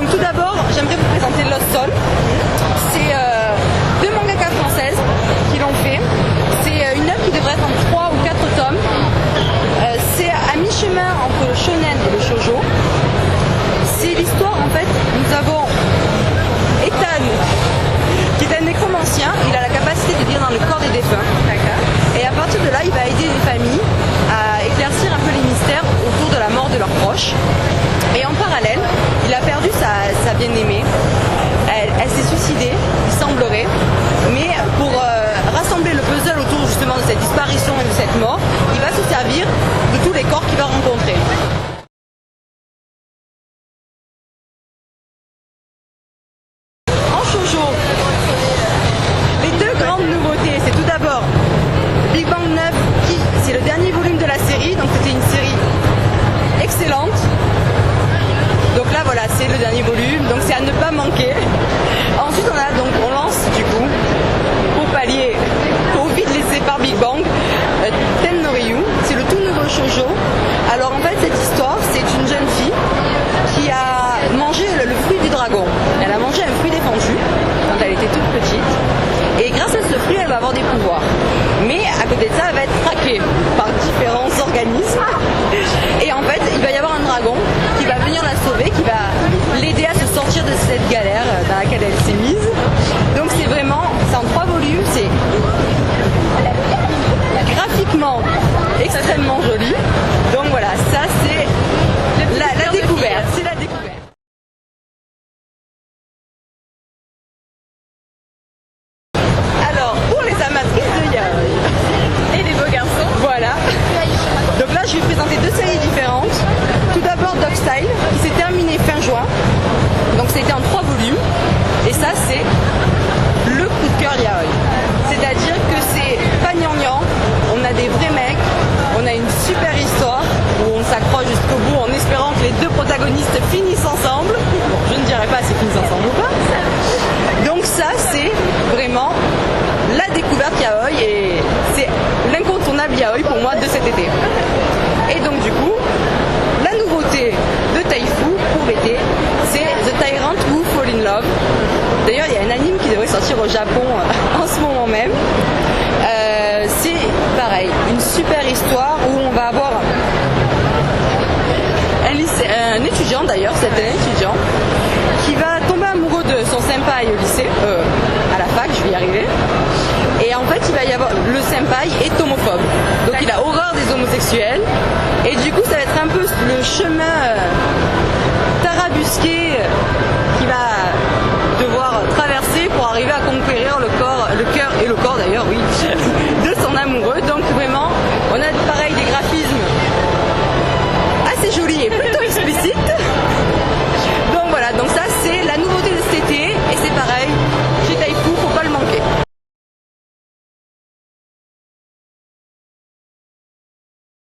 Donc tout d'abord, j'aimerais vous présenter Lost Soul. C'est deux mangakas françaises qui l'ont fait. C'est une œuvre qui devrait être en 3 ou 4 tomes. C'est à mi-chemin entre le shonen et le shoujo. C'est l'histoire, en fait, nous avons Ethan, qui est un nécromancien. Il a la capacité de lire dans le corps des défunts. Et à partir de là, il va aider les familles à éclaircir un peu les mystères autour de la mort de leurs proches. Et en parallèle, il a perdu sa bien-aimée. Elle s'est suicidée, il semblerait. Mais pour rassembler le puzzle autour justement de cette disparition et de cette mort, il va se servir de tous les corps qu'il va rencontrer. En shoujo, les deux grandes nouveautés, c'est tout d'abord Big Bang 9, c'est le dernier volume de la série, donc c'était une série excellente. Donc là voilà, c'est le dernier volume, donc c'est à ne pas manquer. Ensuite on lance du coup, au palier, au vide laissé par Big Bang, Ten no Ryu, c'est le tout nouveau shoujo. Alors en fait cette histoire, c'est une jeune fille qui a mangé le fruit du dragon. Elle a mangé un fruit défendu quand elle était toute petite. Et grâce à ce fruit, elle va avoir des pouvoirs. Mais à côté de ça, elle va être traquée par différents organismes. Et en fait, il va y avoir un dragon qui va venir la sauver, qui va l'aider à se sortir de cette galère dans laquelle elle s'est mise. Donc c'est en 3 volumes, c'est graphiquement extrêmement joli. Donc voilà, ça c'est la découverte. C'est la découverte. Alors, pour les amatrices de yaoi et les beaux garçons, voilà. Donc là, je vais présenter 2 séries différentes. Tout d'abord, Dog Style, qui s'est terminé fin juin. Donc c'était en 3 volumes. Et ça, c'est le coup de cœur yaoi. C'est-à-dire que c'est pas gnangnan, on a des vrais mecs, on a une super histoire où on s'accroche jusqu'au bout en espérant que les 2 protagonistes finissent ensemble. Bon, je ne dirais pas s'ils finissent ensemble ou pas. Donc ça, c'est vraiment la découverte yaoi et c'est l'incontournable yaoi pour moi de cet été. Et donc du coup, la nouveauté de Taifu pour l'été, c'est The Tyrant Who Fall in Love. D'ailleurs, il y a un anime qui devrait sortir au Japon en ce moment même. C'est pareil, une super histoire où on va avoir un étudiant d'ailleurs, c'est un étudiant qui va tomber amoureux de son senpai au lycée, à la fac, je vais y arriver. Et en fait, il va y avoir le senpai est homophobe, donc il a horreur des homosexuels. Et du coup, ça va être un peu le chemin tarabusqué qu'il va devoir traverser pour arriver à conquérir le cœur et le corps d'ailleurs, oui,